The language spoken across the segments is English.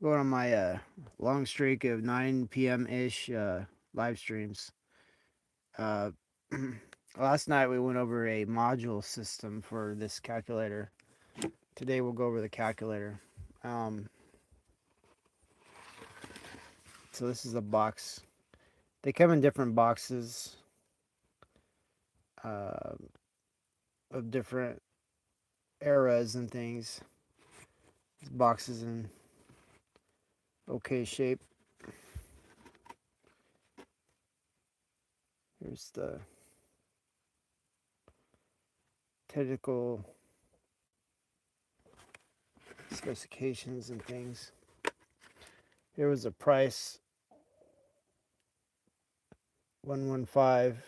Going on my long streak of 9 p.m. ish live streams. Uh, Last night we went over a module system for this calculator. Today we'll go over the calculator. Um, so this is a box. They come in different boxes uh, of different eras and things. This box is in okay shape. Here's the technical specifications and things. Here was the price 115.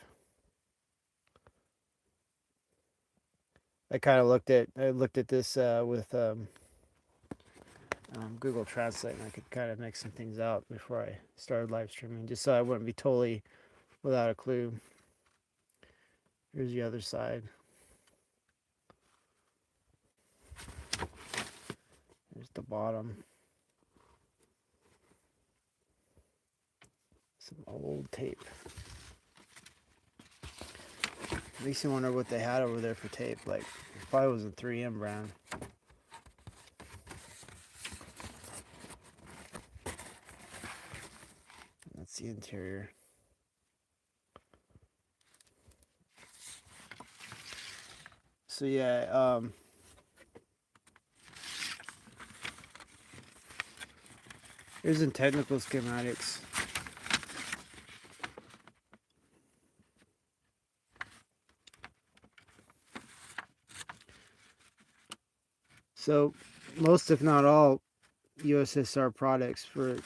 I looked at this with Google Translate, and I could kind of make some things out before I started live streaming, just so I wouldn't be totally without a clue. Here's the other side. Here's the bottom. Some old tape. Makes you wonder what they had over there for tape. Like, probably was a 3M brand. That's the interior. So yeah, here's some technical schematics. So most, if not all, USSR products for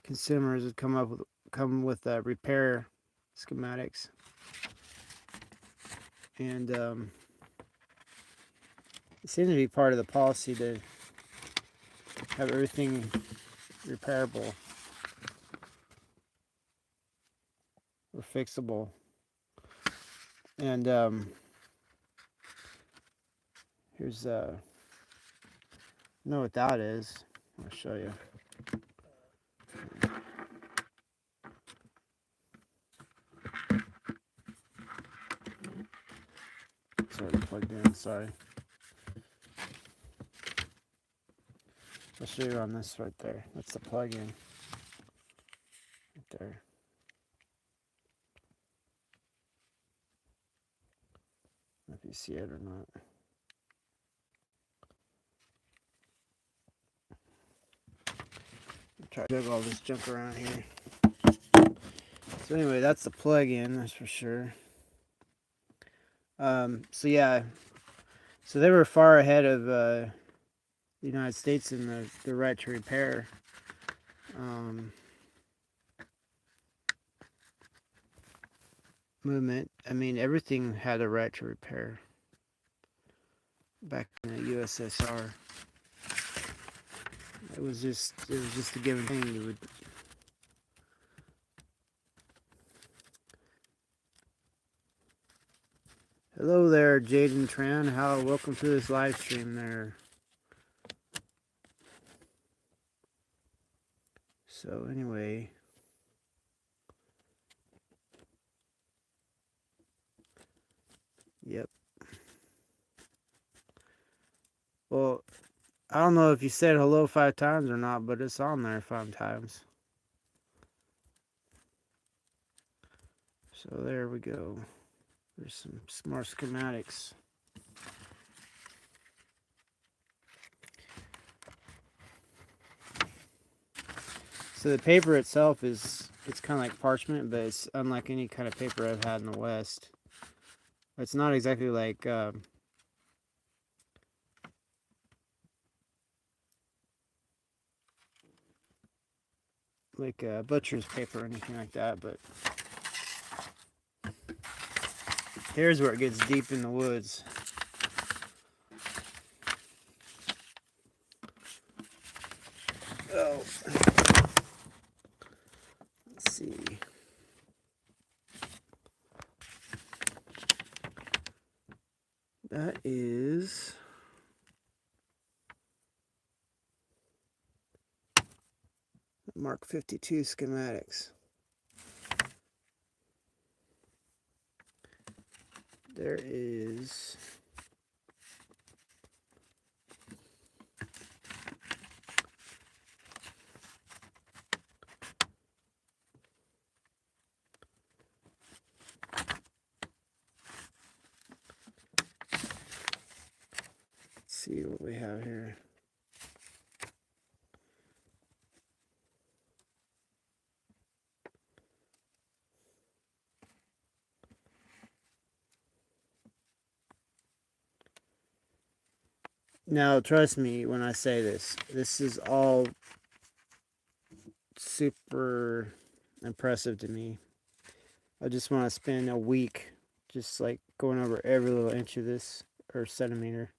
consumers would come with repair schematics, and it seems to be part of the policy to have everything repairable or fixable. And here's know what that is. I'll show you. It's already plugged in. Sorry. I'll show you on this right there. That's the plug-in right there. I don't know if you see it or not. I'll try to move all this junk around here. So anyway, that's the plug-in, that's for sure. So yeah, so they were far ahead of the United States in the right to repair. Movement. I mean, everything had a right to repair back in the USSR. It was just a given thing. You would. Hello there, Jaden Tran. Welcome to this live stream there. So anyway, yep. Well, I don't know if you said hello 5 times or not, but it's on there 5 times. So there we go. There's some smart schematics. So the paper itself it's kind of like parchment, but it's unlike any kind of paper I've had in the West. It's not exactly like butcher's paper or anything like that, but here's where it gets deep in the woods. Oh, let's see. That is Mark 52 schematics. There is let's see what we have here. Now, trust me when I say this. This is all super impressive to me. I just want to spend a week just like going over every little inch of this or centimeter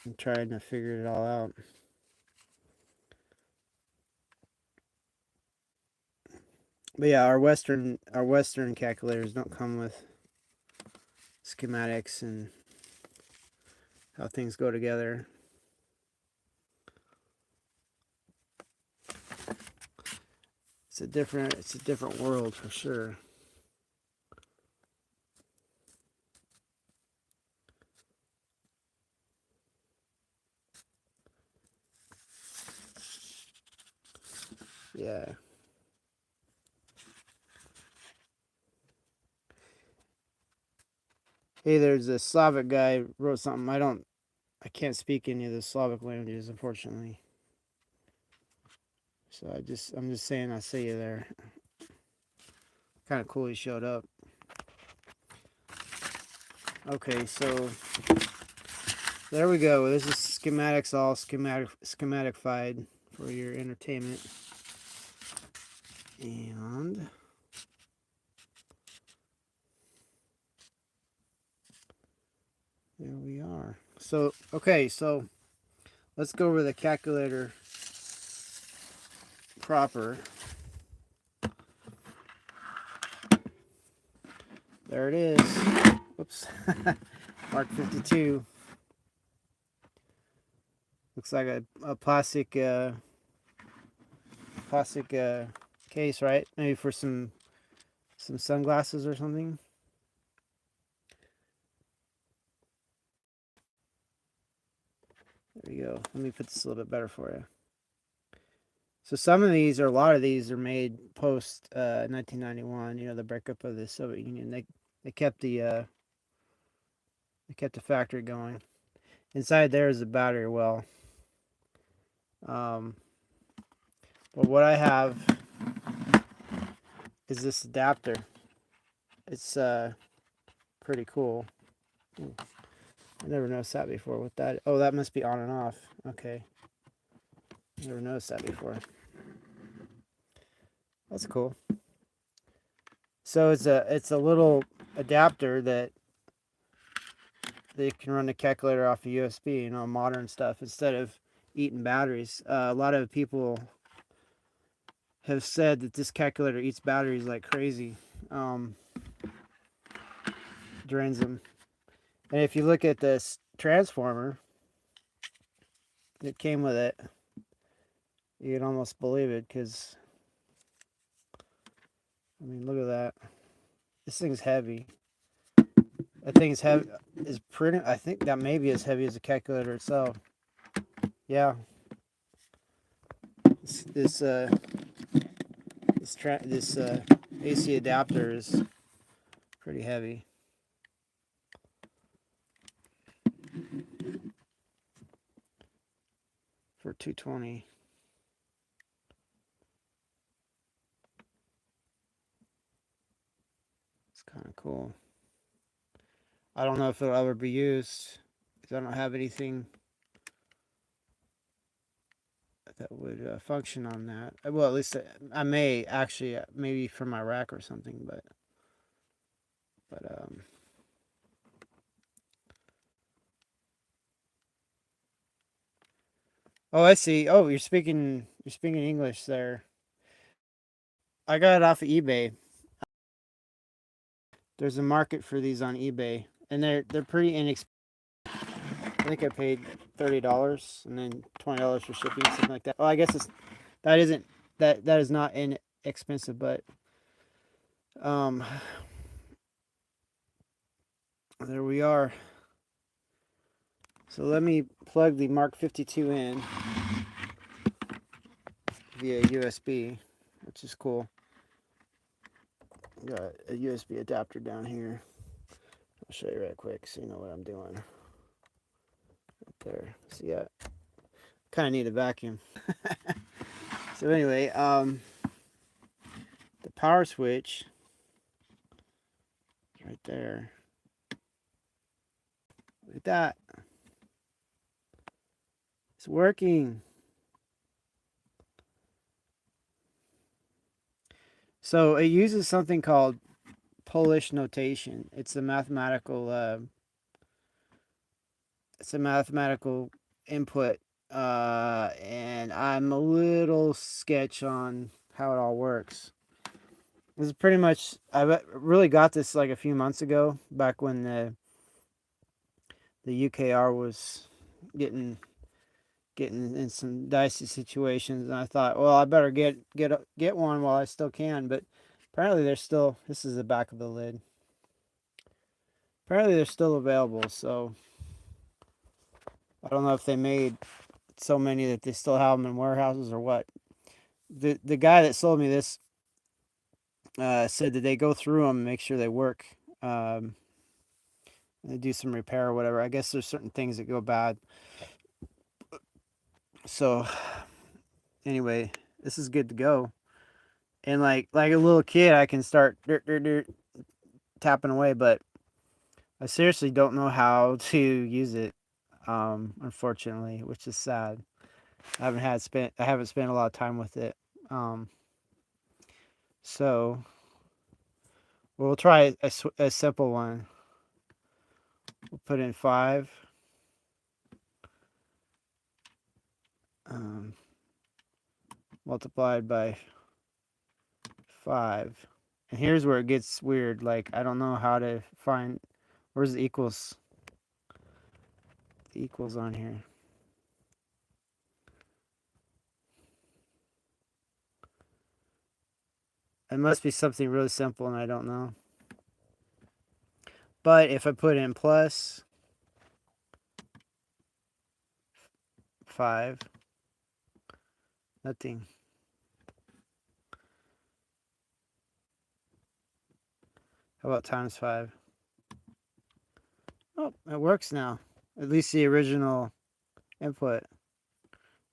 and trying to figure it all out. But yeah, our Western calculators don't come with schematics and how things go together. It's a different world for sure. Yeah. Hey, there's a Slavic guy wrote something. I can't speak any of the Slavic languages, unfortunately. So I'm just saying I see you there. Kind of cool he showed up. Okay, so there we go. This is schematics, all schematified for your entertainment. And there we are. So, okay, so let's go over the calculator proper. There it is. Whoops. Mark 52. Looks like a plastic case, right? Maybe for some sunglasses or something. There you go. Let me put this a little bit better for you. So some of these, or a lot of these, are made post 1991. You know, the breakup of the Soviet Union. They kept the factory going. Inside there is a battery well. But what I have is this adapter. It's pretty cool. Ooh, I never noticed that before. With that, oh, that must be on and off. Okay, never noticed that before. That's cool. So it's a little adapter that they can run the calculator off of USB. You know, modern stuff instead of eating batteries. A lot of people have said that this calculator eats batteries like crazy. Drains them. And if you look at this transformer that came with it, you can almost believe it because, I mean, look at that. This thing's heavy. That thing's heavy. Is pretty. I think that may be as heavy as the calculator itself. Yeah. This AC adapter is pretty heavy. For 220. It's kind of cool. I don't know if it'll ever be used because I don't have anything that would function on that. Well, at least I may actually, maybe for my rack or something, but oh, I see. Oh, you're speaking English there. I got it off of eBay. There's a market for these on eBay, and they're pretty inexpensive. I think I paid $30 and then $20 for shipping, something like that. Well, I guess it's That isn't that is not inexpensive, but um, there we are. So let me plug the Mark 52 in via USB, which is cool. Got a USB adapter down here. I'll show you right quick so you know what I'm doing. Right there. See that? Kind of need a vacuum. So anyway, the power switch right there. Look at that. It's working. So it uses something called Polish notation. It's a mathematical input, and I'm a little sketch on how it all works. This is pretty much I really got this like a few months ago, back when the UKR was getting in some dicey situations, and I thought, well, I better get one while I still can. But apparently, they're still. This is the back of the lid. Apparently, they're still available. So I don't know if they made so many that they still have them in warehouses or what. The guy that sold me this said that they go through them and make sure they work. Um, they do some repair or whatever. I guess there's certain things that go bad. So anyway, this is good to go. And like a little kid, I can start tapping away, but I seriously don't know how to use it. Unfortunately, which is sad. I haven't spent a lot of time with it. Um, so we'll try a simple one. We'll put in 5. Um, Multiplied by 5. And here's where it gets weird. Like, I don't know how to find, where's the equals? The equals on here. It must be something really simple and I don't know. But if I put in plus 5, nothing. How about times 5? Oh, it works now. At least the original input.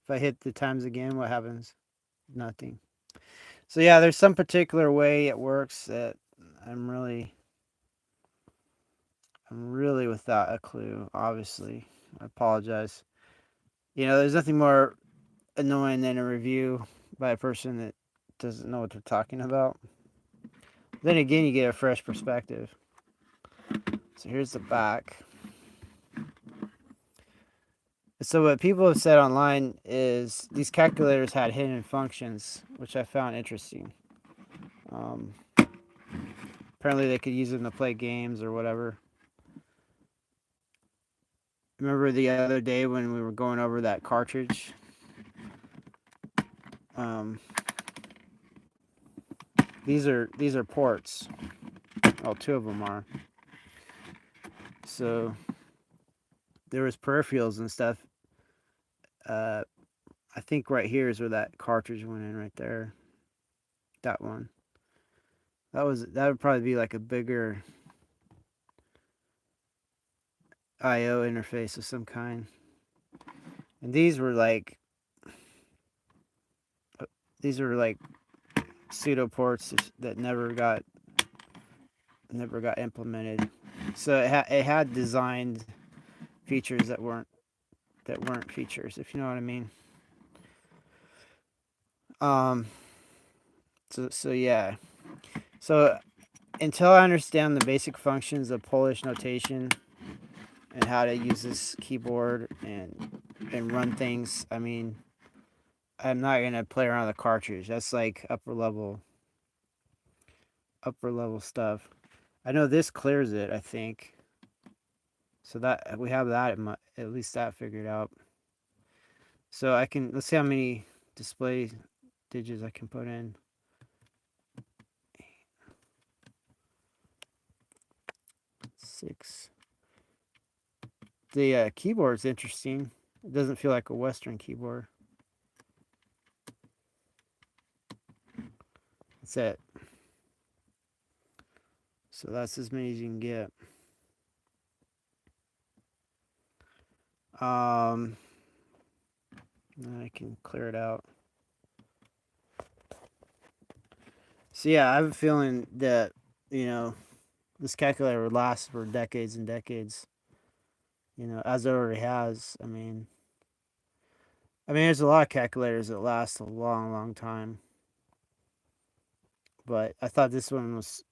If I hit the times again, what happens? Nothing. So yeah, there's some particular way it works that I'm really without a clue, obviously. I apologize. There's nothing more annoying than a review by a person that doesn't know what they're talking about. Then again, you get a fresh perspective. So here's the back. So what people have said online is these calculators had hidden functions, which I found interesting. Apparently they could use them to play games or whatever. Remember the other day when we were going over that cartridge? These are ports. Oh, 2 of them are. So there was peripherals and stuff. I think right here is where that cartridge went in, right there. That one. That would probably be like a bigger I/O interface of some kind. And these were like pseudo ports that never got implemented. So it had designed features that weren't features, if you know what I mean. Um. So yeah. So until I understand the basic functions of Polish notation and how to use this keyboard and run things, I mean, I'm not gonna play around with the cartridge. That's like upper level stuff. I know this clears it, I think. So that we have that at least that figured out. So let's see how many displays. digits I can put in. Six. The keyboard's interesting. It doesn't feel like a Western keyboard. That's it. So that's as many as you can get. I can clear it out. So yeah, I have a feeling that, you know, this calculator would last for decades and decades. You know, as it already has. There's a lot of calculators that last a long, long time. But I thought this one was.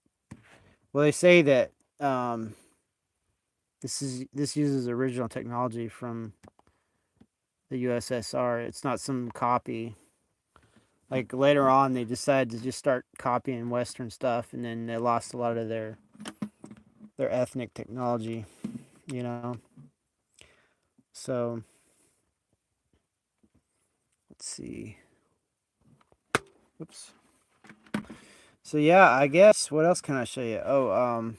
Well, they say that um, this uses original technology from the USSR. It's not some copy. Like later on, they decided to just start copying Western stuff, and then they lost a lot of their ethnic technology. You know, so let's see. Whoops. So yeah, I guess what else can I show you? Oh,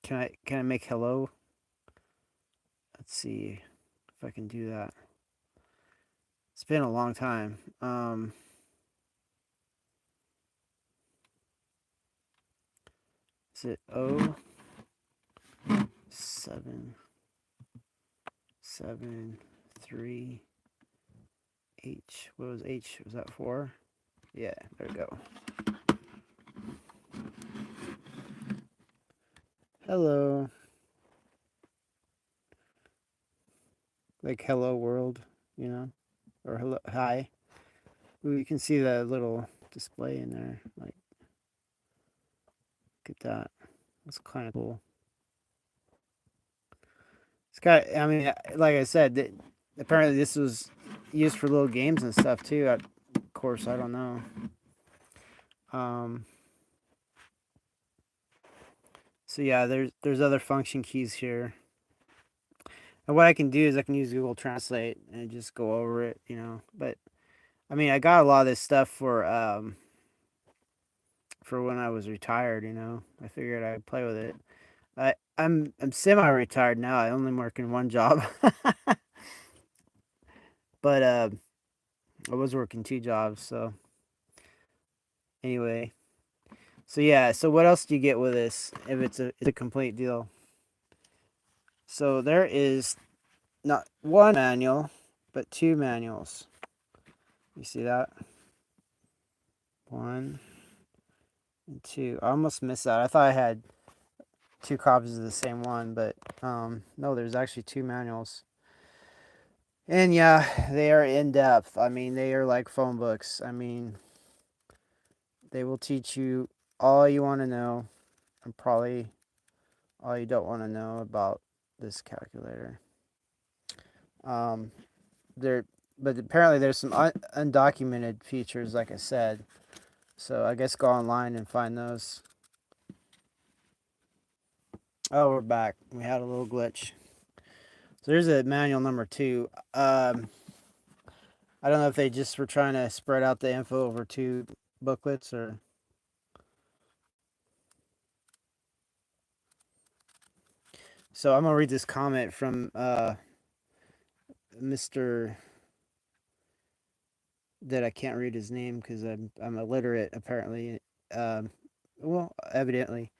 can I make hello? Let's see if I can do that. It's been a long time. Is it 0773 H? What was H? Was that 4? Yeah, there we go. Hello. Like hello world, you know? Or hello hi. Ooh, you can see the little display in there. Like, look at that. That's kind of cool. It's got, like I said, apparently this was used for little games and stuff too. Of course, I don't know. Um, so yeah, there's other function keys here. And what I can do is I can use Google Translate and just go over it, you know. But I got a lot of this stuff for when I was retired, you know. I figured I'd play with it. I'm semi-retired now. I only work in one job. But I was working two jobs, so anyway. So yeah, so what else do you get with this if it's a complete deal? So there is not one manual, but two manuals. You see that? One and two. I almost missed that. I thought I had two copies of the same one, but no, there's actually two manuals. And yeah, they are in depth. They are like phone books. They will teach you all you want to know and probably all you don't want to know about this calculator. Um, there, but apparently there's some undocumented features, like I said. So I guess go online and find those. Oh, we're back. We had a little glitch. So there's a manual number 2. I don't know if they just were trying to spread out the info over two booklets or. So I'm gonna read this comment from Mr. that I can't read his name because I'm illiterate apparently. Evidently.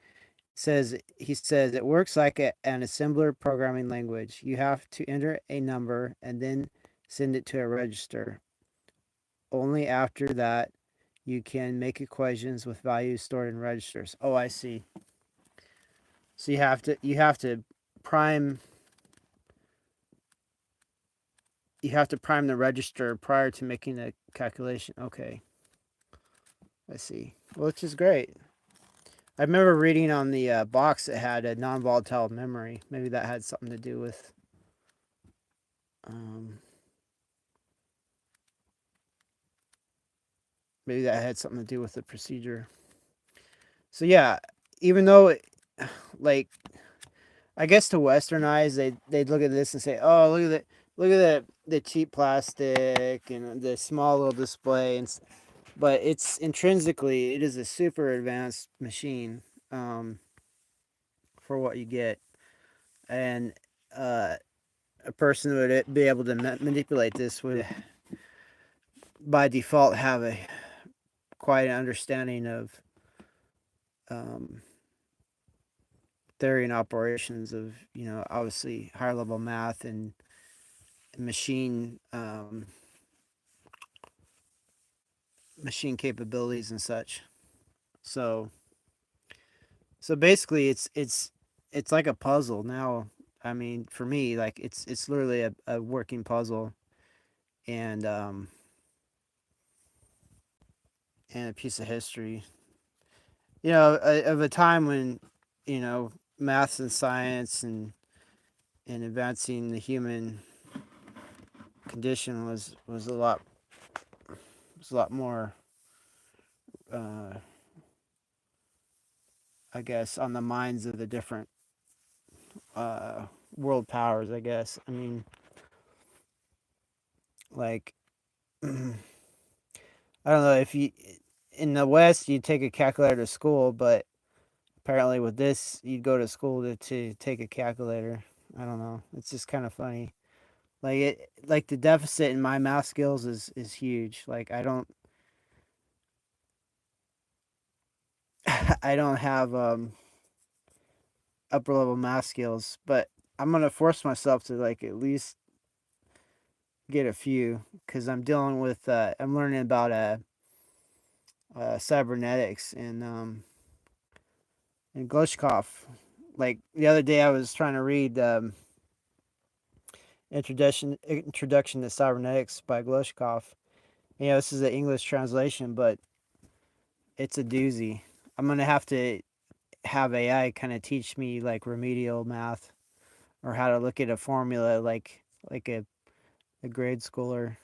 He says it works like an assembler programming language. You have to enter a number and then send it to a register. Only after that you can make equations with values stored in registers. Oh, I see. So you have to prime the register prior to making the calculation. Okay. I see. Which is great. I remember reading on the box it had a non-volatile memory. Maybe that had something to do with. Um, maybe that had something to do with the procedure. So yeah, even though, like, I guess to Western eyes, they'd look at this and say, "Oh, look at look at the cheap plastic and the small little display, but it's intrinsically it is a super advanced machine, um, for what you get, and uh, a person would be able to manipulate this would by default have a quite an understanding of um, theory and operations of, obviously higher level math and machine machine capabilities and such. So so basically it's like a puzzle now. I mean, for me, like it's literally a working puzzle, and and a piece of history. Of a time when, maths and science and advancing the human condition was a lot more, uh, I guess, on the minds of the different uh, world powers. I guess. I mean, like, I don't know if you in the West you take a calculator to school, but apparently with this you'd go to school to take a calculator. I don't know. It's just kind of funny. Like the deficit in my math skills is huge. Like I don't have upper level math skills, but I'm gonna force myself to like at least get a few because I'm learning about cybernetics and Glushkov. Like the other day, I was trying to read Introduction to Cybernetics by Glushkov. This is an English translation, but it's a doozy. I'm gonna have to have AI kind of teach me like remedial math or how to look at a formula like a grade schooler,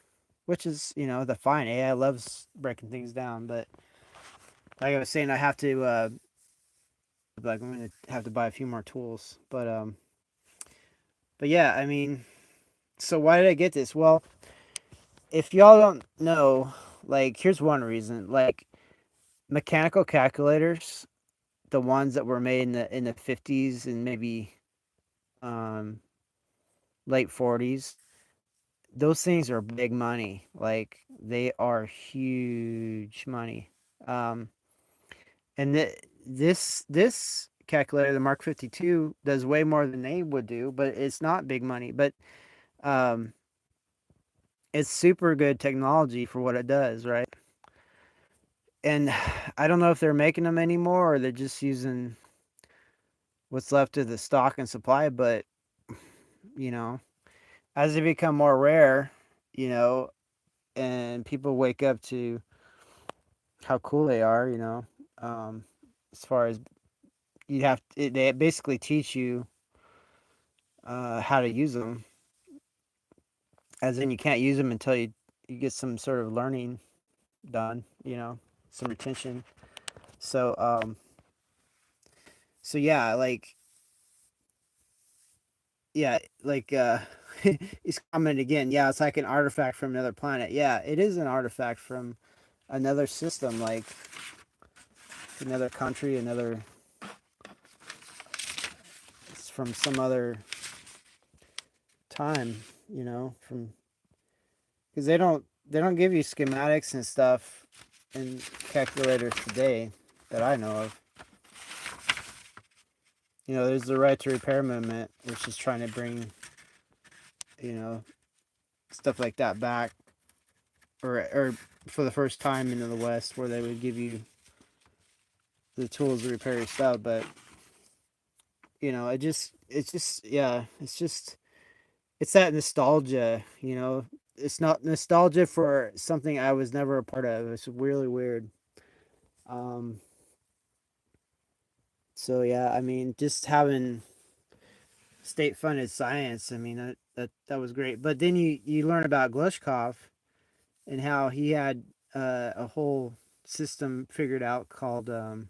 which is the fine. AI loves breaking things down, but like I was saying, I have to like I'm gonna have to buy a few more tools. But yeah, I mean, so why did I get this? Well, if y'all don't know, like here's one reason. Like mechanical calculators, the ones that were made in the 50s and maybe um late 40s, those things are big money. Like they are huge money. Um, and this calculator, the Mark 52, does way more than they would do, but it's not big money. But um, it's super good technology for what it does, right? And I don't know if they're making them anymore or they're just using what's left of the stock and supply. But you know, as they become more rare, you know, and people wake up to how cool they are, as far as they basically teach you how to use them, as in you can't use them until you get some sort of learning done, some retention. So so yeah, yeah, like he's commenting again. Yeah, it's like an artifact from another planet. Yeah, it is an artifact from another system, like another country, it's from some other time, from because they don't give you schematics and stuff in calculators today that I know of. There's the right to repair movement, which is trying to bring you know stuff like that back, or for the first time into the West, where they would give you the tools to repair your stuff. But it's that nostalgia. It's not nostalgia for something I was never a part of. It's really weird. Um, so yeah, I mean, just having state funded science, I mean, that was great. But then you learn about Glushkov and how he had a whole system figured out called the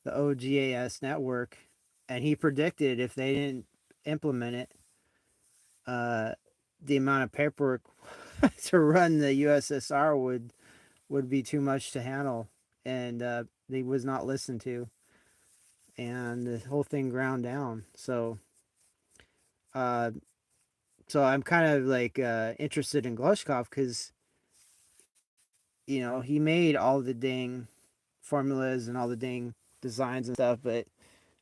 OGAS network, and he predicted if they didn't implement it, the amount of paperwork to run the USSR would be too much to handle, and they was not listened to, and the whole thing ground down. Uh, so I'm kind of like interested in Glushkov because he made all the dang formulas and all the dang designs and stuff, but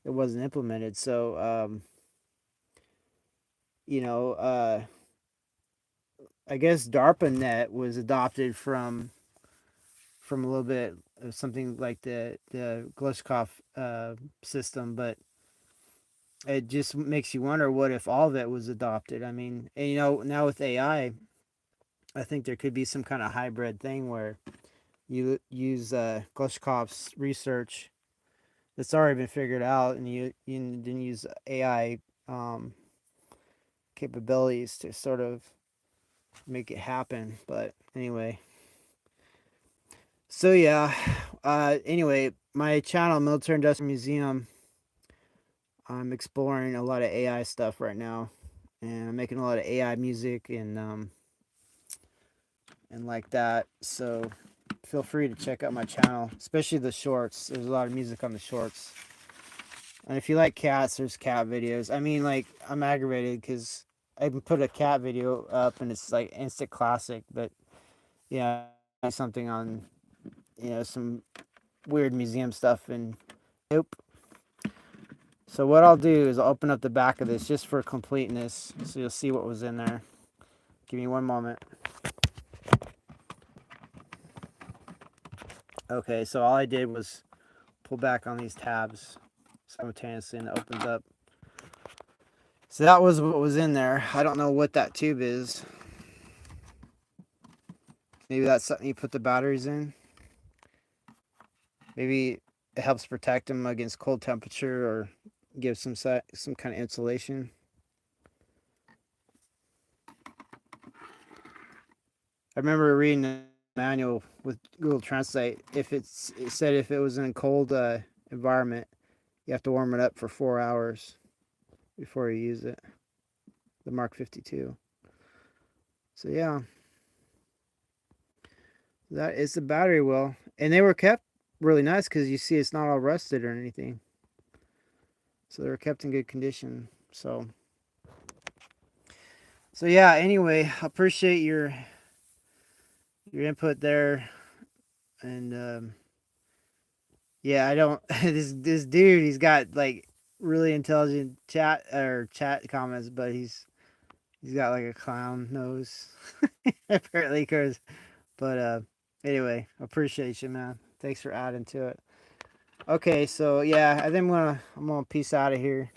it wasn't implemented. So you know, I guess DARPANet was adopted from a little bit of something like the Glushkov system, but it just makes you wonder what if all of it was adopted. I mean, and, now with I think there could be some kind of hybrid thing where you use Glushkov's research that's already been figured out, and you then use AI um, capabilities to sort of make it happen. But anyway, so yeah. Anyway, my channel, Military Industrial Museum, I'm exploring a lot of AI stuff right now, and I'm making a lot of AI music and like that. So feel free to check out my channel, especially the shorts. There's a lot of music on the shorts. And if you like cats, there's cat videos. I mean, like, I'm aggravated because I can put a cat video up and it's like instant classic, but yeah, something on, some weird museum stuff, and nope. So what I'll do is I'll open up the back of this just for completeness, so you'll see what was in there. Give me one moment. Okay, so all I did was pull back on these tabs simultaneously, and it opens up. So that was what was in there. I don't know what that tube is. Maybe that's something you put the batteries in. Maybe it helps protect them against cold temperature or give some kind of insulation. I remember reading the manual with Google Translate. It said if it was in a cold environment, you have to warm it up for 4 hours before you use it. The Mark 52. So yeah, that is the battery well, and they were kept really nice because you see it's not all rusted or anything. So they were kept in good condition. So yeah. Anyway, I appreciate your input there, and yeah, I don't. This dude, he's got like really intelligent chat comments, but he's got like a clown nose apparently. Cause, but anyway, appreciate you, man. Thanks for adding to it. Okay, so yeah, I think I'm gonna peace out of here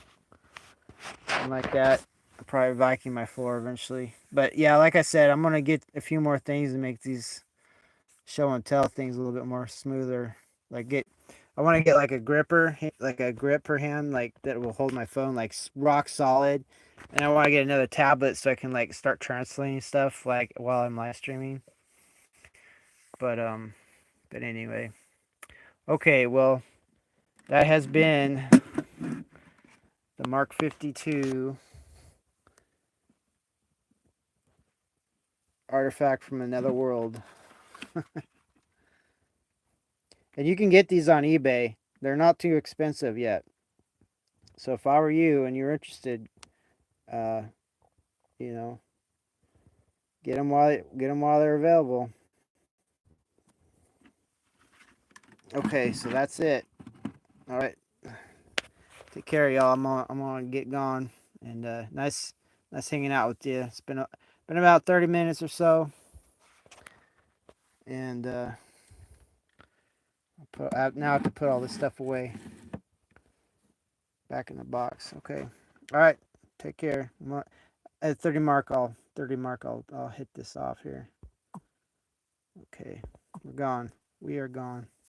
and like that. I'll probably vacuum my floor eventually, but yeah, like I said, I'm gonna get a few more things to make these show and tell things a little bit more smoother. I want to get like a gripper, like a grip per hand, like that will hold my phone like rock solid. And I want to get another tablet so I can like start translating stuff like while I'm live streaming. But anyway, okay. Well, that has been the Mark 52 artifact from another world, and you can get these on eBay. They're not too expensive yet. So if I were you and you're interested, uh, you know, get them while they're available. Okay, so that's it. All right, take care, y'all. I'm gonna get gone, and nice hanging out with you. It's been about 30 minutes or so, and now I have to put all this stuff away back in the box. Okay, all right, take care. At 30 mark. I'll hit this off here. Okay, we're gone. We are gone.